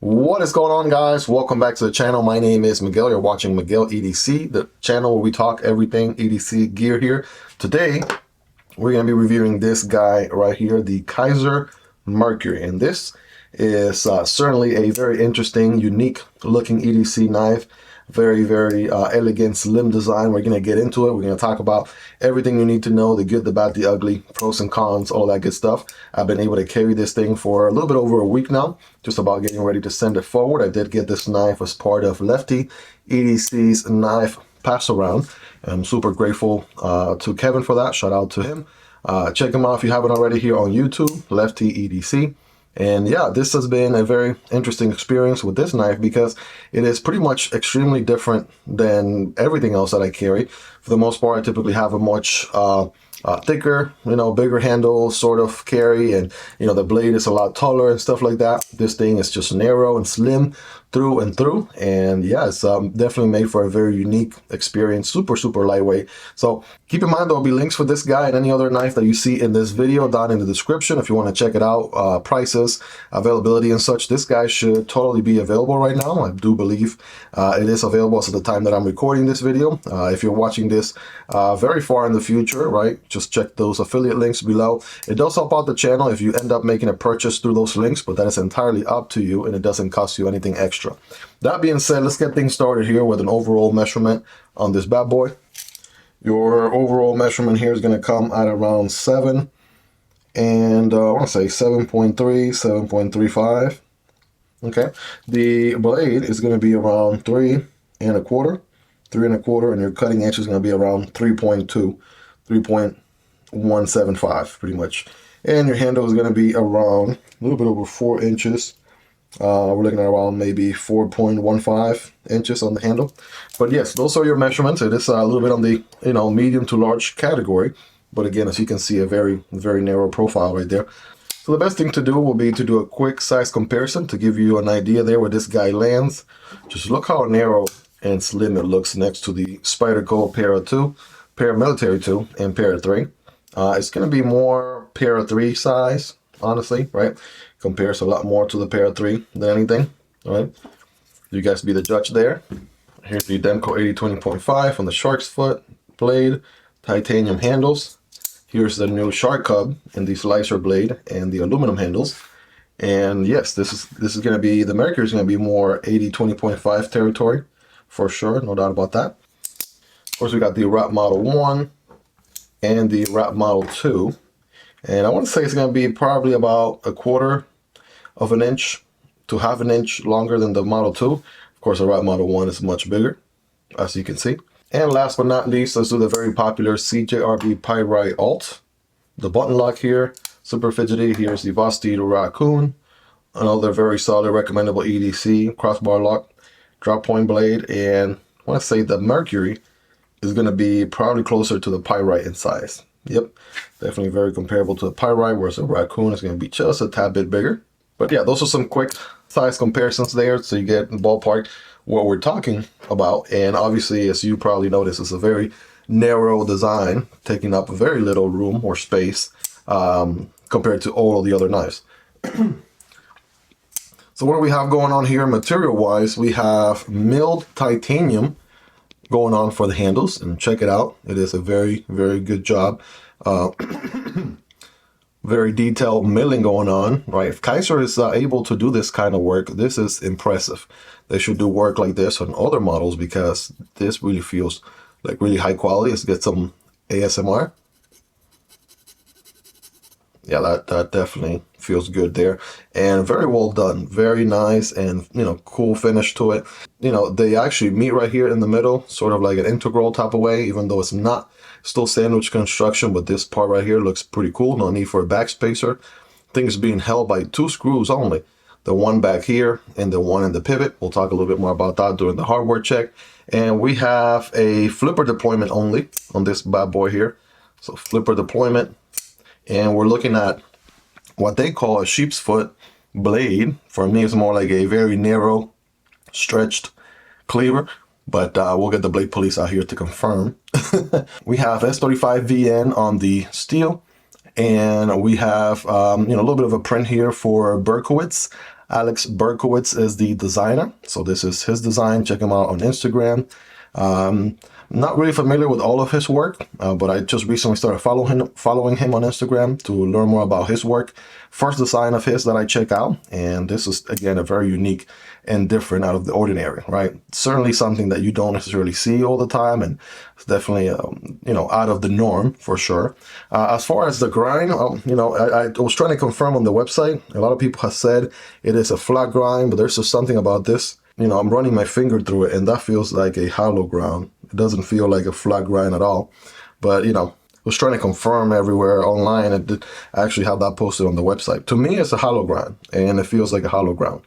What is going on, guys? Welcome back to the channel. My name is Miguel. You're watching Miguel EDC, the channel where we talk everything EDC gear here. Today, we're going to be reviewing this guy right here, the Kizer Mercury. And this is certainly a very interesting, unique looking EDC knife. Very elegant, slim design. We're going to get into it. We're going to talk about everything you need to know, the good, the bad, the ugly, pros and cons, all that good stuff. I've been able to carry this thing for a little bit over a week now, just about getting ready to send it forward. I did get this knife as part of Lefty EDC's knife pass around. I'm super grateful to Kevin for that. Shout out to him. Check him out if you haven't already here on YouTube, Lefty EDC. And yeah, this has been a very interesting experience with this knife because it is pretty much extremely different than everything else that I carry. For the most part, I typically have a much thicker, bigger handle sort of carry, and the blade is a lot taller and stuff like that. This thing is just narrow and slim through and through, and yeah, it's definitely made for a very unique experience. Super lightweight. So keep in mind, there'll be links for this guy and any other knife that you see in this video down in the description if you want to check it out. Prices, availability and such. This guy should totally be available right now. I do believe it is available as of the time that I'm recording this video. If you're watching this very far in the future, right, just check those affiliate links below. It does help out the channel if you end up making a purchase through those links, but that is entirely up to you and it doesn't cost you anything extra. That being said, let's get things started here with an overall measurement on this bad boy. Your overall measurement here is going to come at around 7 and I want to say 7.3, 7.35. Okay, the blade is going to be around 3.25, and your cutting edge is going to be around 3.2, 3.175 pretty much. And your handle is going to be around a little bit over 4 inches. We're looking at around maybe 4.15 inches on the handle. But yes, those are your measurements. It is a little bit on the medium to large category. But again, as you can see, a very narrow profile right there. So the best thing to do will be to do a quick size comparison to give you an idea there where this guy lands. Just look how narrow and slim it looks next to the Spyderco Para 2, Paramilitary 2, and Para 3. It's going to be more Para 3 size, honestly, right? Compares a lot more to the Para 3 than anything, all right? You guys be the judge there. Here's the Demko AD 20.5 on the shark's foot, blade, titanium handles. Here's the new Shark Cub in the slicer blade and the aluminum handles. And yes, this is going to be, the Mercury is going to be more AD 20.5 territory, for sure, no doubt about that. Of course, we got the wrap model 1 and the wrap model 2. And I want to say it's going to be probably about 1/4 of an inch to 1/2 an inch longer than the Model 2. Of course, the wrap Model 1 is much bigger, as you can see. And last but not least, let's do the very popular CJRB Pyrite alt. The button lock here, super fidgety. Here's the Vosteed Raccoon, another very solid, recommendable EDC crossbar lock, drop point blade, and I want to say the Mercury is going to be probably closer to the Pyrite in size. Yep, definitely very comparable to the Pyrite, whereas the Raccoon is going to be just a tad bit bigger. But yeah, those are some quick size comparisons there, so you get in ballpark what we're talking about. And obviously, as you probably noticed, it's a very narrow design, taking up very little room or space compared to all of the other knives. So what do we have going on here material-wise? We have milled titanium going on for the handles, and check it out. It is a very good job. Very detailed milling going on, right? If Kizer is able to do this kind of work, this is impressive. They should do work like this on other models because this really feels like really high quality. Let's get some ASMR. Yeah, that definitely feels good there, and very well done, very nice, and cool finish to it. They actually meet right here in the middle, sort of like an integral type of way, even though it's not, still sandwich construction, but this part right here looks pretty cool. No need for a backspacer. Things being held by 2 screws only, the one back here and the one in the pivot. We'll talk a little bit more about that during the hardware check. And we have a flipper deployment only on this bad boy here, so flipper deployment. And we're looking at what they call a sheep's foot blade. For me, it's more like a very narrow, stretched cleaver, but we'll get the blade police out here to confirm. We have S35VN on the steel, and we have a little bit of a print here for Berkowitz. Alex Berkowitz is the designer. So this is his design. Check him out on Instagram. Not really familiar with all of his work, but I just recently started following him on Instagram to learn more about his work. First design of his that I check out, and this is again a very unique and different, out of the ordinary, right? Certainly something that you don't necessarily see all the time, and it's definitely out of the norm for sure. As far as the grind, I was trying to confirm on the website. A lot of people have said it is a flat grind, but there's just something about this. I'm running my finger through it, and that feels like a hollow ground. It doesn't feel like a flat grind at all. But, was trying to confirm everywhere online, and I actually have that posted on the website. To me, it's a hollow ground, and it feels like a hollow ground.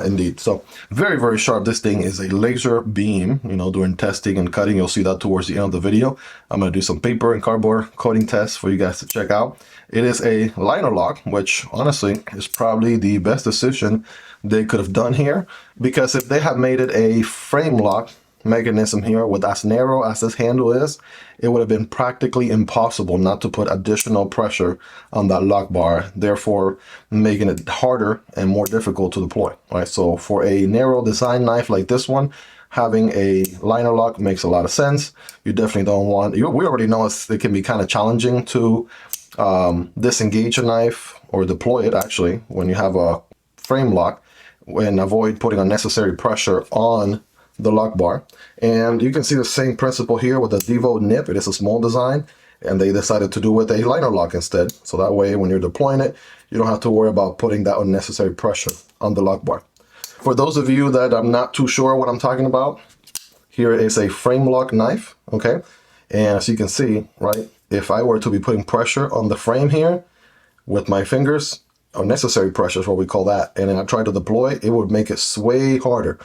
Indeed. So very, very sharp. This thing is a laser beam, doing testing and cutting. You'll see that towards the end of the video. I'm going to do some paper and cardboard coating tests for you guys to check out. It is a liner lock, which honestly is probably the best decision they could have done here, because if they had made it a frame lock mechanism here with as narrow as this handle is, it would have been practically impossible not to put additional pressure on that lock bar, therefore making it harder and more difficult to deploy. Right, so for a narrow design knife like this one, having a liner lock makes a lot of sense. You definitely don't want, we already know it can be kind of challenging to disengage a knife or deploy it actually when you have a frame lock, and avoid putting unnecessary pressure on the lock bar. And you can see the same principle here with the Divo NIP. It is a small design, and they decided to do with a liner lock instead. So that way, when you're deploying it, you don't have to worry about putting that unnecessary pressure on the lock bar. For those of you that I'm not too sure what I'm talking about, here is a frame lock knife, okay? And as you can see, right, if I were to be putting pressure on the frame here with my fingers, unnecessary pressure is what we call that, and then I try to deploy, it would make it way harder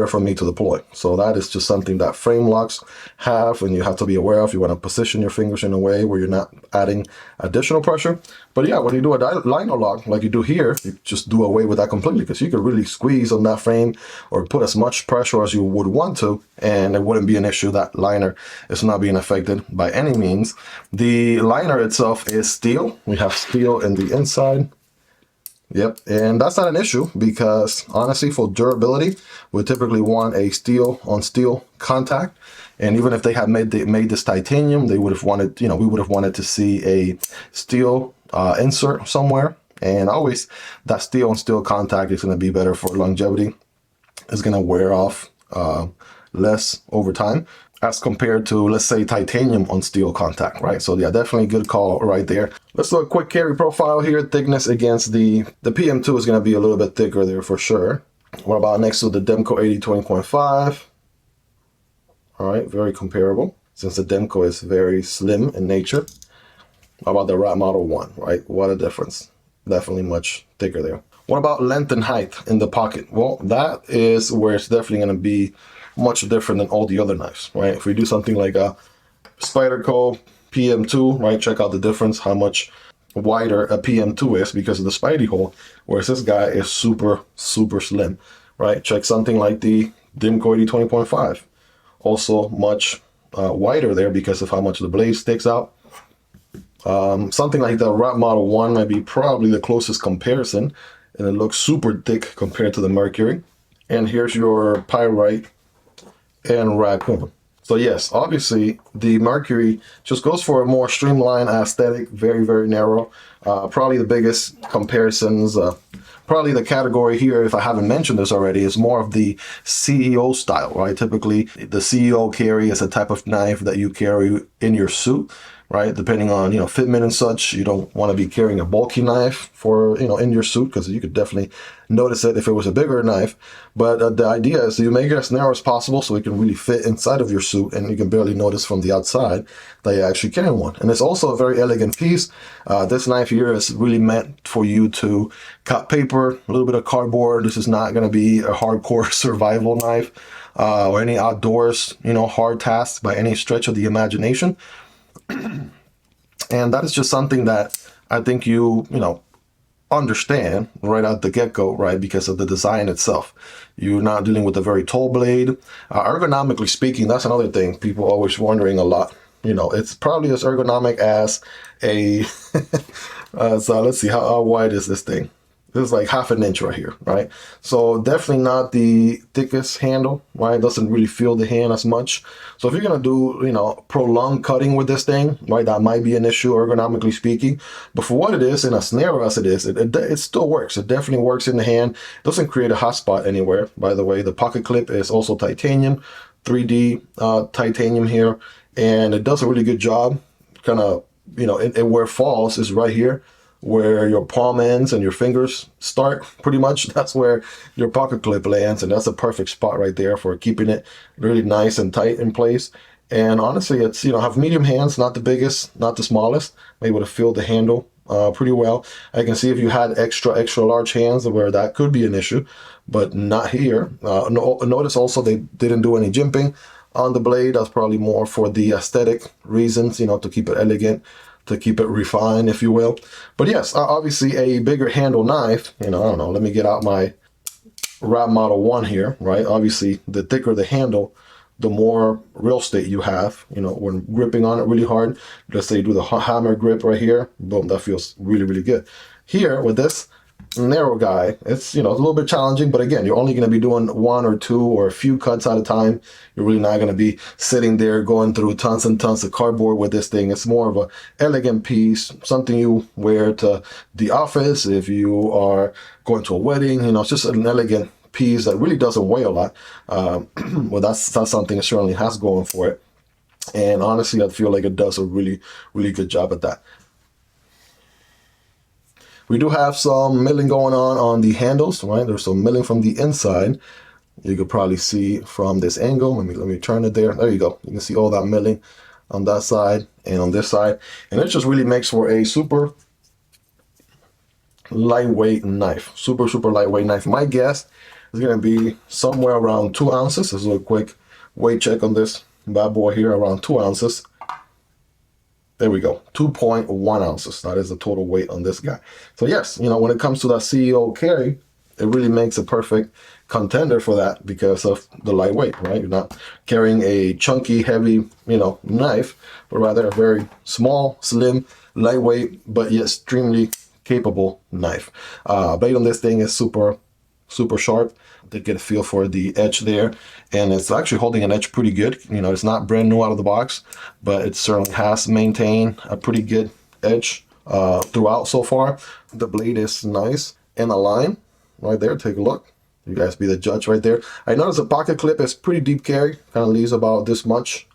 for me to deploy. So that is just something that frame locks have, and you have to be aware of. You want to position your fingers in a way where you're not adding additional pressure. But yeah, when you do a liner lock like you do here, you just do away with that completely, because you could really squeeze on that frame or put as much pressure as you would want to, and it wouldn't be an issue. That liner is not being affected by any means. The liner itself is steel. We have steel in the inside. Yep, and that's not an issue, because honestly, for durability, we typically want a steel on steel contact. And even if they had made this titanium, they would have wanted, we would have wanted to see a steel insert somewhere. And always that steel on steel contact is going to be better for longevity. It's going to wear off less over time as compared to, let's say, titanium on steel contact, right? So yeah, definitely good call right there. Let's do a quick carry profile here. Thickness against the PM2 is going to be a little bit thicker there for sure. What about next to the Demko AD 20.5? All right, very comparable, since the Demko is very slim in nature. How about the Rat Model 1, right? What a difference. Definitely much thicker there. What about length and height in the pocket? Well, that is where it's definitely going to be much different than all the other knives, right? If we do something like a Spyderco PM2, right? Check out the difference, how much wider a PM2 is because of the Spidey hole, whereas this guy is super, super slim, right? Check something like the Demko AD 20.5. Also much wider there because of how much the blade sticks out. Something like the Rat Model 1 might be probably the closest comparison, and it looks super thick compared to the Mercury. And here's your Pyrite and Raccoon. So yes, obviously the Mercury just goes for a more streamlined aesthetic, very, very narrow. Probably the biggest comparisons, probably the category here, if I haven't mentioned this already, is more of the CEO style, right? Typically the CEO carry is a type of knife that you carry in your suit, right? Depending on, fitment and such, you don't want to be carrying a bulky knife for, in your suit, because you could definitely notice it if it was a bigger knife. But the idea is you make it as narrow as possible so it can really fit inside of your suit, and you can barely notice from the outside that you're actually carrying one. And it's also a very elegant piece. This knife here is really meant for you to cut paper, a little bit of cardboard. This is not going to be a hardcore survival knife or any outdoors, hard tasks by any stretch of the imagination. And that is just something that I think you understand right out the get-go, right? Because of the design itself. You're not dealing with a very tall blade. Ergonomically speaking, that's another thing people are always wondering a lot. It's probably as ergonomic as a, so let's see, how wide is this thing? This is like half an inch right here, right? So definitely not the thickest handle, right? It doesn't really feel the hand as much. So if you're gonna do, you know, prolonged cutting with this thing, right, that might be an issue ergonomically speaking. But for what it is, and as narrow as it is, it still works. It definitely works in the hand. It doesn't create a hot spot anywhere. By the way, the pocket clip is also titanium, 3D titanium here, and it does a really good job. Kind of, you know, where it falls is right here, where your palm ends and your fingers start, pretty much. That's where your pocket clip lands, and that's a perfect spot right there for keeping it really nice and tight in place. And honestly, it's, you know, have medium hands, not the biggest, not the smallest. I'm able to feel the handle pretty well. I can see if you had extra large hands where that could be an issue, but not here. Notice also they didn't do any jimping on the blade. That's probably more for the aesthetic reasons, you know, to keep it elegant, to keep it refined, if you will. But yes, obviously a bigger handle knife, you know, I don't know, let me get out my Rap Model 1 here, right? Obviously, the thicker the handle, the more real estate you have, you know, when gripping on it really hard. Let's say you do the hammer grip right here, boom, that feels really, really good. Here, with this narrow guy, it's, you know, a little bit challenging, but again, you're only going to be doing 1 or 2 or a few cuts at a time. You're really not going to be sitting there going through tons and tons of cardboard with this thing. It's more of a elegant piece, something you wear to the office if you are going to a wedding. You know, it's just an elegant piece that really doesn't weigh a lot. Well, that's something it certainly has going for it, and honestly, I feel like it does a really, really good job at that. We do have some milling going on the handles, right? There's some milling from the inside. You could probably see from this angle. Let me turn it there. There you go. You can see all that milling on that side and on this side. And it just really makes for a super lightweight knife. Super lightweight knife. My guess is going to be somewhere around 2 ounces. This is a quick weight check on this bad boy here, around 2 ounces. There we go, 2.1 ounces. That is the total weight on this guy. So yes, you know, when it comes to that CEO carry, it really makes a perfect contender for that because of the lightweight, right? You're not carrying a chunky, heavy, you know, knife, but rather a very small, slim, lightweight, but yet extremely capable knife. Blade on this thing is super sharp. To get a feel for the edge there, and it's actually holding an edge pretty good. You know, it's not brand new out of the box, but it certainly has maintained a pretty good edge throughout so far. The blade is nice and aligned right there. Take a look. You guys be the judge right there. I noticed the pocket clip is pretty deep carry, kind of leaves about this much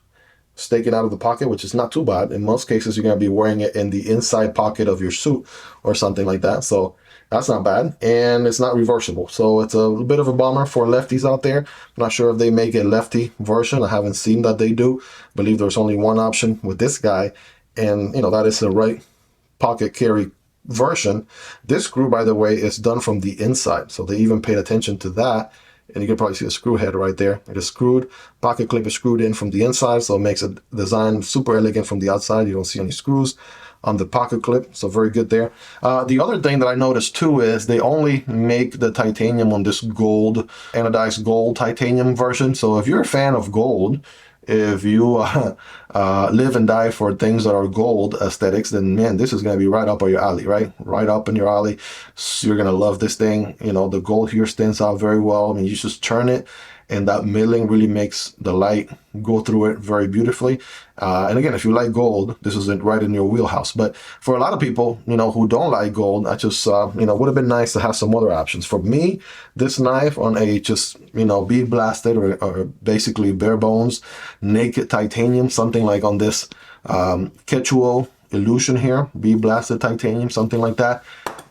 staking out of the pocket, which is not too bad. In most cases, you're going to be wearing it in the inside pocket of your suit or something like that. So that's not bad, and it's not reversible. So it's a bit of a bummer for lefties out there. I'm not sure if they make a lefty version. I haven't seen that they do. I believe there's only one option with this guy, and you know, that is the right pocket carry version. This screw, by the way, is done from the inside, so they even paid attention to that. And you can probably see the screw head right there. It is screwed. Pocket clip is screwed in from the inside, so it makes a design super elegant from the outside. You don't see any screws on the pocket clip, so very good there. The other thing that I noticed too is they only make the titanium on this gold, anodized gold titanium version. So if you're a fan of gold, if you live and die for things that are gold aesthetics, then man, this is going to be right up your alley, right? Right up in your alley. So you're going to love this thing. You know, the gold here stands out very well. I mean, you just turn it, and that milling really makes the light go through it very beautifully. And again, if you like gold, this is right in your wheelhouse. But for a lot of people, you know, who don't like gold, I just, you know, would have been nice to have some other options. For me, this knife on a just, you know, bead blasted or basically bare bones, naked titanium, something like on this Ketuo Illusion here, bead blasted titanium, something like that.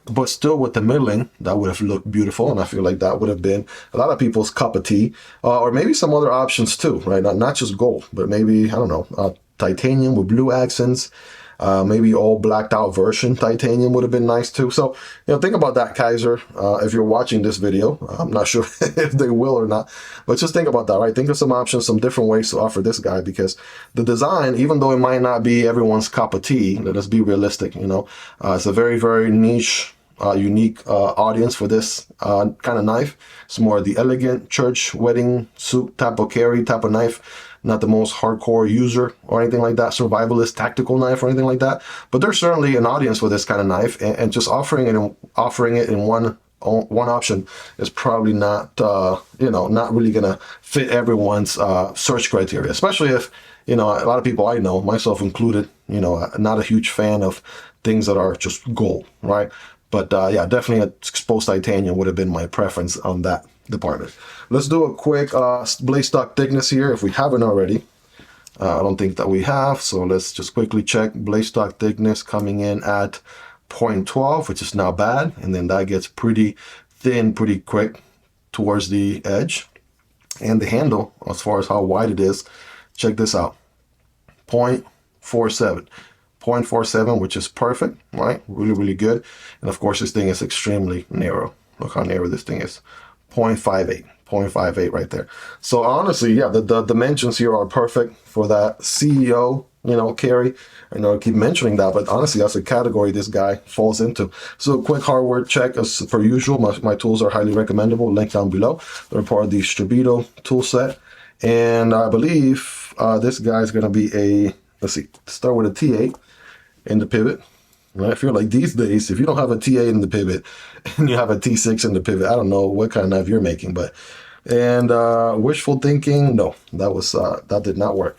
But still with the milling, that would have looked beautiful, and I feel like that would have been a lot of people's cup of tea, or maybe some other options too, right? Not just gold, but maybe, I don't know, titanium with blue accents, maybe all blacked out version titanium would have been nice too. So, you know, think about that, Kizer. If you're watching this video, I'm not sure if they will or not, but just think about that, right? Think of some options, some different ways to offer this guy, because the design, even though it might not be everyone's cup of tea, let us be realistic, you know, it's a very, very niche, unique audience for this kind of knife. It's more the elegant church wedding suit type of carry type of knife. not the most hardcore user or anything like that, survivalist tactical knife or anything like that. But there's certainly an audience for this kind of knife, and just offering it in one option is probably not not really gonna fit everyone's search criteria, especially if a lot of people I know, myself included, not a huge fan of things that are just gold, right? But yeah, definitely exposed titanium would have been my preference on that department. Let's do a quick blade stock thickness here if we haven't already. I don't think that we have, so let's just quickly check. Blade stock thickness coming in at 0.12, which is not bad, and then that gets pretty thin pretty quick towards the edge. And the handle, as far as how wide it is, check this out, 0.47. 0.47, which is perfect, right? Really good. And of course, this thing is extremely narrow. Look how narrow this thing is, 0.58. 0.58 right there. So honestly, yeah, the dimensions here are perfect for that CEO, carry. I know I keep mentioning that, but honestly, that's a category this guy falls into. So quick hardware check as per usual. My tools are highly recommendable. Link down below. They're part of the Stubito tool set. And I believe this guy's going to be a, let's see, start with a T8 in the pivot. I feel like these days, if you don't have a T8 in the pivot and you have a T6 in the pivot, I don't know what kind of knife you're making, but, and wishful thinking, no, that did not work.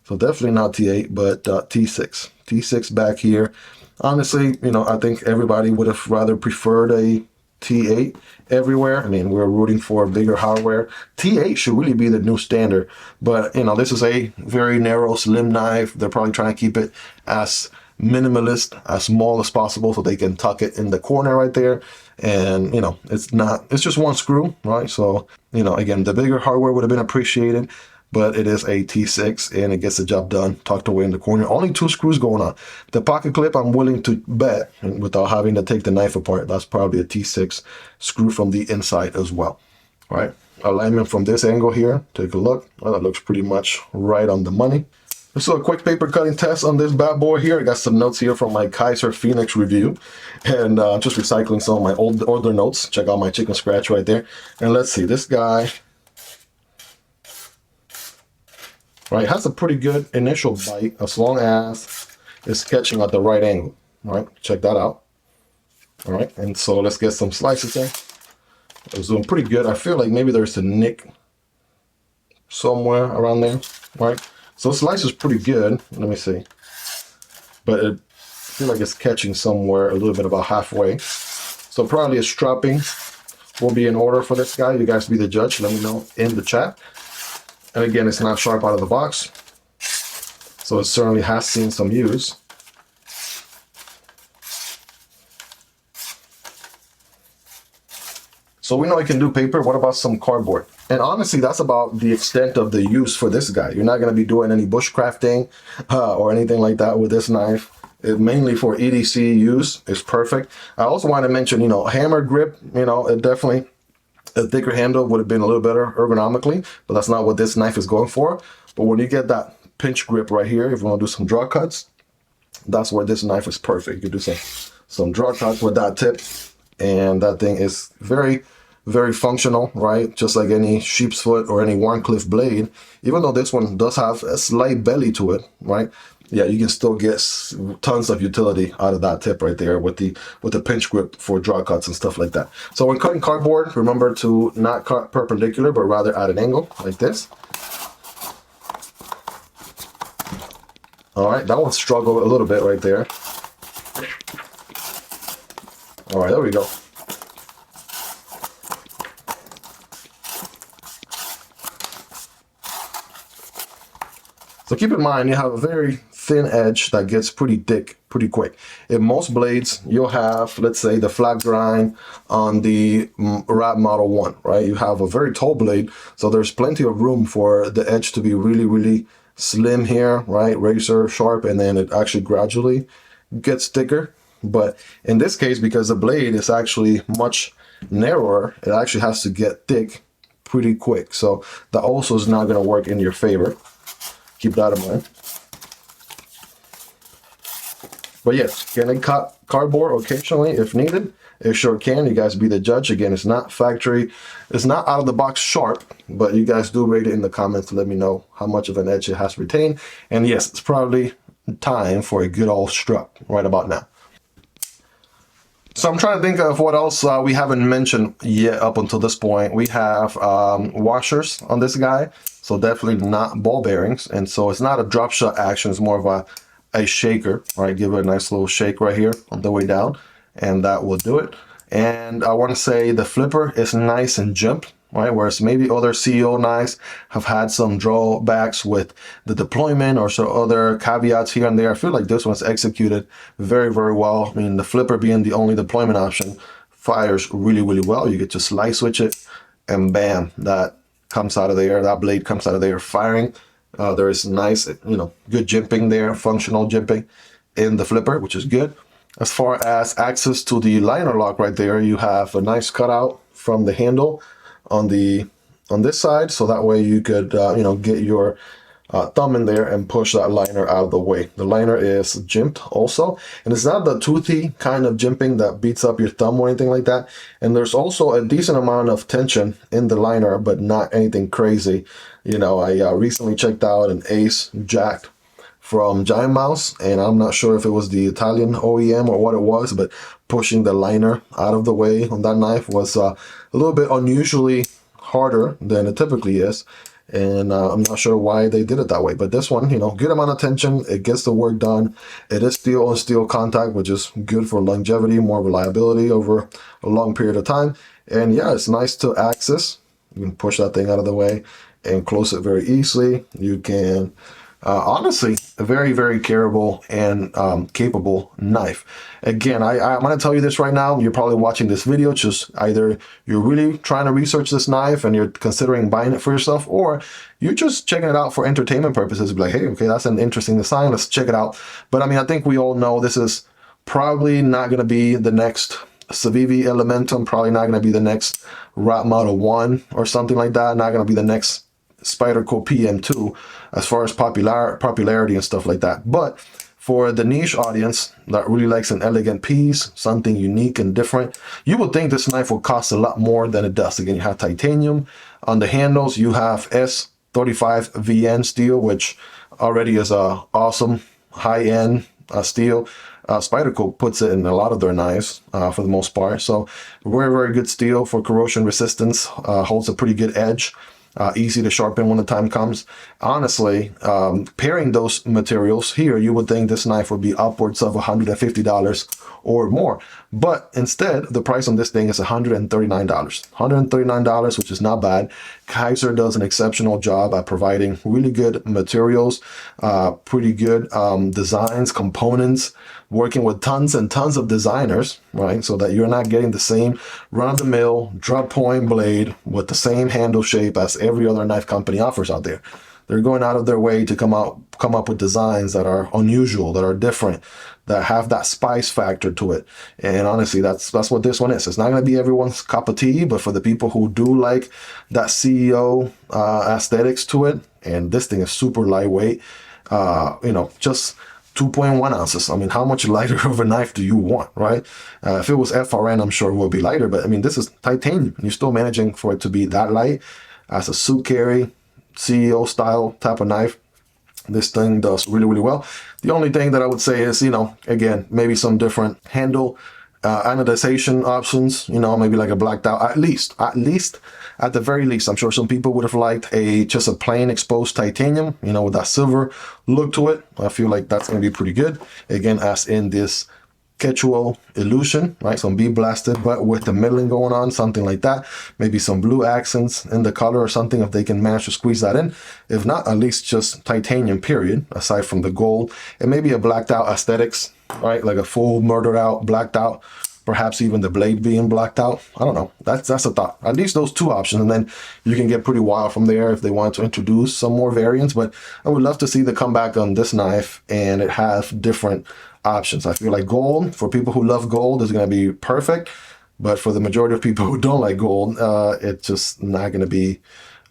So definitely not T8, but T6. T6 back here. Honestly, I think everybody would have rather preferred a T8 everywhere. I mean, we're rooting for bigger hardware. T8 should really be the new standard, but this is a very narrow, slim knife. They're probably trying to keep it as minimalist, as small as possible, so they can tuck it in the corner right there. And it's just one screw, right? So again, the bigger hardware would have been appreciated, but it is a T6 and it gets the job done, tucked away in the corner. Only 2 screws going on. The pocket clip, I'm willing to bet, without having to take the knife apart, that's probably a T6 screw from the inside as well. All right, alignment from this angle here, take a look. Well, that looks pretty much right on the money. So a quick paper cutting test on this bad boy here. I got some notes here from my Kizer Phoenix review, and just recycling some of my older notes. Check out my chicken scratch right there. And let's see, this guy, right, has a pretty good initial bite as long as it's catching at the right angle. All right, check that out. All right, and so let's get some slices there. It was doing pretty good. I feel like maybe there's a nick somewhere around there, right? So slice is pretty good. Let me see. But I feel like it's catching somewhere a little bit about halfway. So probably a strapping will be in order for this guy. You guys be the judge. Let me know in the chat. And again, it's not sharp out of the box. So it certainly has seen some use. So we know it can do paper. What about some cardboard? And honestly, that's about the extent of the use for this guy. You're not going to be doing any bushcrafting or anything like that with this knife. It mainly for EDC use is perfect. I also want to mention, hammer grip, it definitely, a thicker handle would have been a little better ergonomically, but that's not what this knife is going for. But when you get that pinch grip right here, if you want to do some draw cuts, that's where this knife is perfect. You can do some draw cuts with that tip, and that thing is very functional, right? Just like any sheep's foot or any Warncliffe blade, even though this one does have a slight belly to it, right? Yeah, you can still get tons of utility out of that tip right there with the pinch grip for draw cuts and stuff like that. So when cutting cardboard, remember to not cut perpendicular, but rather at an angle like this. All right, that one struggled a little bit right there. All right, there we go. So keep in mind, you have a very thin edge that gets pretty thick pretty quick. In most blades, you'll have, let's say, the flat grind on the Rat Model 1, right? You have a very tall blade, so there's plenty of room for the edge to be really slim here, right? Razor sharp, and then it actually gradually gets thicker. But in this case, because the blade is actually much narrower, it actually has to get thick pretty quick. So that also is not going to work in your favor. Keep that in mind. But yes, can I cut cardboard occasionally if needed? It sure can. You guys be the judge. Again, it's not factory, it's not out of the box sharp, but you guys do rate it in the comments to let me know how much of an edge it has retained. And yes, it's probably time for a good old strut right about now. So I'm trying to think of what else we haven't mentioned yet up until this point. We have washers on this guy, so definitely not ball bearings. And so it's not a drop shot action, it's more of a shaker, right? Give it a nice little shake right here on the way down, and that will do it. And I want to say the flipper is nice and jimped, right? Whereas maybe other CEO knives have had some drawbacks with the deployment or so other caveats here and there. I feel like this one's executed very, very well. I mean, the flipper being the only deployment option fires really, really well. You get to slide switch it and bam, that comes out of there. That blade comes out of there firing. There is nice, good jimping there, functional jimping in the flipper, which is good. As far as access to the liner lock right there, you have a nice cutout from the handle on this side, so that way you could get your thumb in there and push that liner out of the way. The liner is jimped also, and it's not the toothy kind of jimping that beats up your thumb or anything like that. And there's also a decent amount of tension in the liner, but not anything crazy. I recently checked out an Ace jacked from Giant Mouse, and I'm not sure if it was the Italian OEM or what it was, but pushing the liner out of the way on that knife was a little bit unusually harder than it typically is. And I'm not sure why they did it that way, but this one, good amount of tension, it gets the work done. It is steel on steel contact, which is good for longevity, more reliability over a long period of time. And yeah, it's nice to access. You can push that thing out of the way and close it very easily. You can honestly, a very, very carryable and capable knife. Again, I'm going to tell you this right now. You're probably watching this video, just either you're really trying to research this knife and you're considering buying it for yourself, or you're just checking it out for entertainment purposes. Be like, hey, okay, that's an interesting design. Let's check it out. But I mean, I think we all know this is probably not going to be the next Civivi Elementum, probably not going to be the next Rat Model 1 or something like that. Not going to be the next Spyderco PM2 as far as popularity and stuff like that. But for the niche audience that really likes an elegant piece, something unique and different, you would think this knife will cost a lot more than it does. Again, you have titanium on the handles. You have S35 VN steel, which already is a awesome high-end steel. Spyderco puts it in a lot of their knives for the most part. So very, very good steel for corrosion resistance, holds a pretty good edge. Easy to sharpen when the time comes. Honestly, pairing those materials here, you would think this knife would be upwards of $150 or more. But instead, the price on this thing is $139. $139, which is not bad. Kizer does an exceptional job at providing really good materials, pretty good designs, components, working with tons and tons of designers, right? So that you're not getting the same run-of-the-mill drop point blade with the same handle shape as every other knife company offers out there. They're going out of their way to come up with designs that are unusual, that are different, that have that spice factor to it. And honestly, that's what this one is. It's not going to be everyone's cup of tea, but for the people who do like that CEO aesthetics to it, and this thing is super lightweight, just 2.1 ounces. I mean, how much lighter of a knife do you want, right? If it was FRN, I'm sure it would be lighter, but I mean, this is titanium. You're still managing for it to be that light as a suit carry, CEO style type of knife. This thing does really, really well. The only thing that I would say is, again, maybe some different handle anodization options, maybe like a blacked out, at least at the very least. I'm sure some people would have liked just a plain exposed titanium, with that silver look to it. I feel like that's going to be pretty good. Again, as in this Ketuo Illusion, right? Some bead blasted, but with the milling going on, something like that. Maybe some blue accents in the color or something, if they can manage to squeeze that in. If not, at least just titanium, period, aside from the gold. And maybe a blacked out aesthetics, right? Like a full murdered out, blacked out, perhaps even the blade being blacked out. I don't know. That's a thought. At least those two options, and then you can get pretty wild from there if they want to introduce some more variants. But I would love to see the comeback on this knife and it have different options. I feel like gold, for people who love gold, is going to be perfect. But for the majority of people who don't like gold, it's just not going to be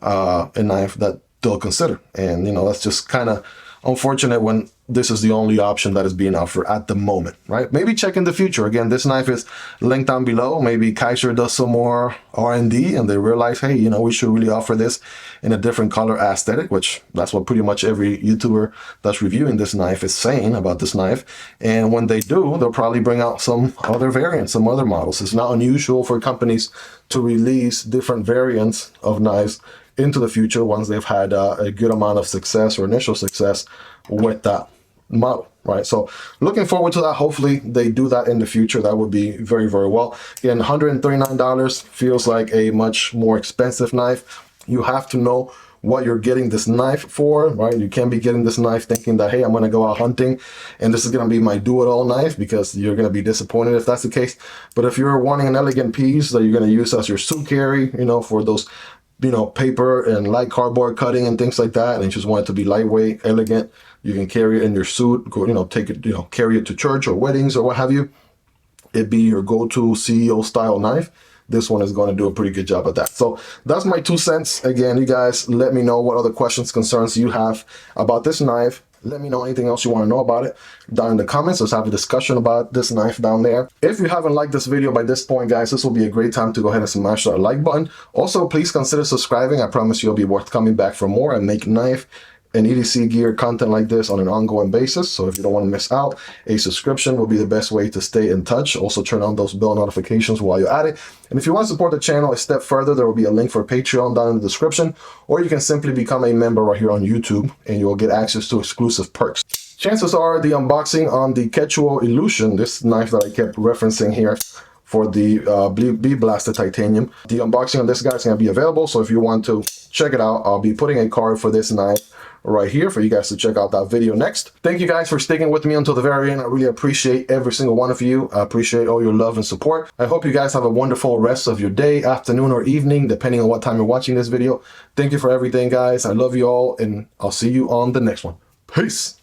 a knife that they'll consider. And, that's just kind of unfortunate when this is the only option that is being offered at the moment, right? Maybe check in the future. Again, this knife is linked down below. Maybe Kizer does some more R&D and they realize, hey, you know, we should really offer this in a different color aesthetic, which that's what pretty much every YouTuber that's reviewing this knife is saying about this knife. And when they do, they'll probably bring out some other variants, some other models. It's not unusual for companies to release different variants of knives into the future once they've had a good amount of success or initial success with that model, right? So looking forward to that. Hopefully they do that in the future. That would be very, very well. Again, $139 feels like a much more expensive knife. You have to know what you're getting this knife for, right? You can't be getting this knife thinking that, hey, I'm going to go out hunting and this is going to be my do-it-all knife, because you're going to be disappointed if that's the case. But if you're wanting an elegant piece that you're going to use as your suit carry, you know, for those, you know, paper and light cardboard cutting and things like that, and you just want it to be lightweight, elegant, you can carry it in your suit, you know, take it, you know, carry it to church or weddings or what have you. It'd be your go-to CEO style knife. This one is going to do a pretty good job at that. So that's my 2 cents. Again, you guys let me know what other questions, concerns you have about this knife. Let me know anything else you want to know about it down in the comments. Let's have a discussion about this knife down there. If you haven't liked this video by this point, guys, this will be a great time to go ahead and smash that like button. Also, please consider subscribing. I promise you'll be worth coming back for more and make knife and EDC gear content like this on an ongoing basis. So if you don't want to miss out, a subscription will be the best way to stay in touch. Also turn on those bell notifications while you're at it. And if you want to support the channel a step further, there will be a link for Patreon down in the description, or you can simply become a member right here on YouTube and you will get access to exclusive perks. Chances are the unboxing on the Ketuo Illusion, this knife that I kept referencing here for the B-Blasted Titanium, the unboxing on this guy is going to be available. So if you want to check it out, I'll be putting a card for this knife right here for you guys to check out that video next. Thank you guys for sticking with me until the very end. I really appreciate every single one of you. I appreciate all your love and support. I hope you guys have a wonderful rest of your day, afternoon, or evening, depending on what time you're watching this video. Thank you for everything, guys. I love you all, and I'll see you on the next one. Peace.